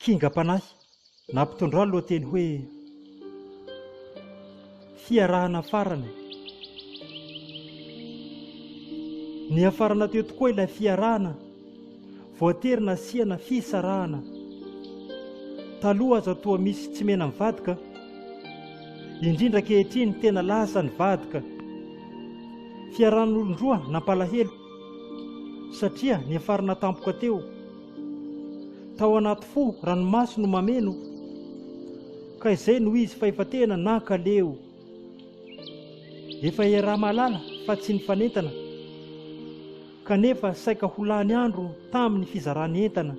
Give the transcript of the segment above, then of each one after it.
Kingam-panahy na mpitondra lohateny hoe fiarahana farany. Ny hafarana teo tokoa ilay fiarahana, voatery nasiana fisarahana. Taloha aza toa misy tsy mena mivadika, indrindra ankehitriny tena lasa ny vadika. Fiarahan'olon-droa nampalahelo satria ny hafarana tampoka teo. Tao anaty fo ranomaso no mameno, ka izay no izy fa efa tena nankaleo. Efa iaraha malala fa tsy nifanentana, kanefa saika ho lany andro tamin'ny fizarany entana.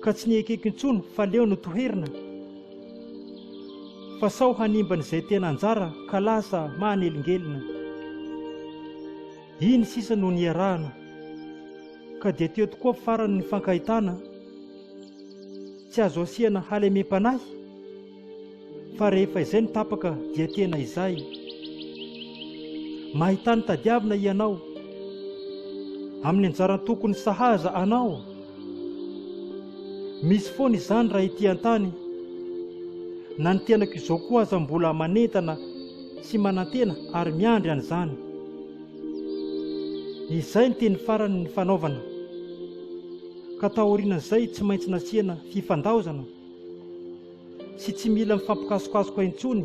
Ka tsy niekaiky intsony fa leo no toherina, fa sao hanimbana izay tena anjara ka lasa mahanelingelina. Iny sisa no niarahana, ka dia teo tokoa farany ny fankahitana. Tsy azo asiana halemem-panahy, fa rehefa izay ny tapaka dia tena izay. Mahitany tadiavina ianao, amin'ny anjarany tokony sahaza anao. Misy foana izany raha ity an-tany, na ny tenako izao koa aza mbola manentana sy manantena ary miandry an'izany. Izay ny teny farany ny fanaovana, ka taorian'izay tsy maintsy nasiana fifandaozana, sy tsy mila mifampikasokasoka intsony,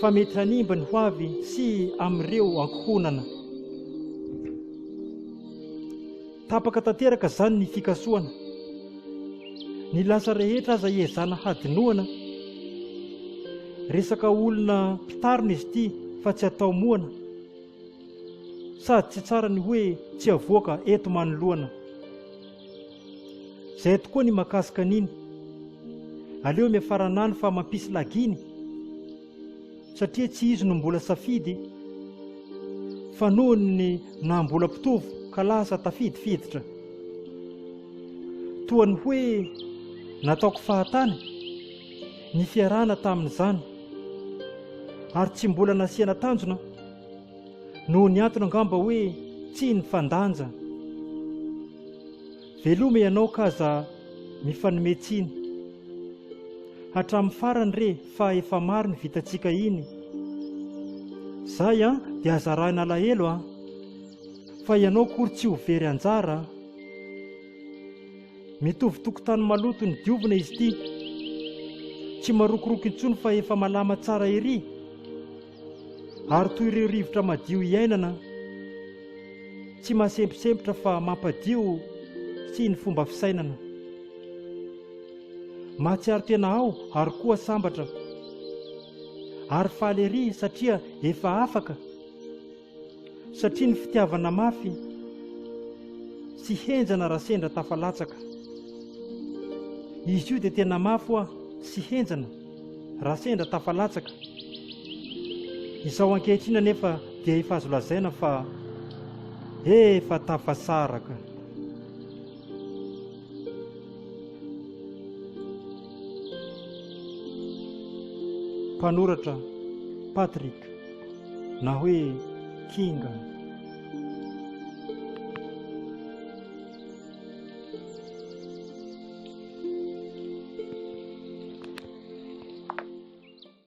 fa mety hanimba ny hoavy sy amin'ireo ankohonana. Tapaka tanteraka zany ny fikasoana. Ny lasa rehetra aza iezana hadinoana, resaka olona mpitarina izy ity fa tsy atao moana, sady tsy tsara ny hoe tsy avoaka eto manoloana. Izay tokoa ny mahakasika an'iny, aleo miafaranany fa mampisy laginy, satria tsy izy no mbola safidy, fa noho ny na mbola mpitovo ka lasa tafidifiditra. Toa ny hoe nataoko fahatany ny fiarahana tamin'izany, ary tsy mbola nasiana tanjona, noho ny antony angamba hoe tsy ny fandanja. Veloma ianao ka aza mifanometsiny, hatramin'ny farany re fa efa maro ny vitantsika iny. Zay dia azarahina alahelo fa ianao kory tsy ho very anjara. Mitovy tokotany maloto ny diovina izy ity, tsy marokoroko intsony fa efa malama tsara ery, ary toy ireo rivotra madio iainana, tsy mahasemposempotra fa mampadio sy ny fomba fisainana. Mahatsiaro tena ao ary koa sambatra, ary faly ery satria efa afaka, satria ny fitiavana mafy sy henjana raha sendra tafalatsaka. Izy io dia tena mafy sy henjana raha sendra tafalatsaka. Izao ankehitriny anefa dia efa azo lazaina fa efa tafasaraka. Mpanoratra Patrick, na hoe Kinga.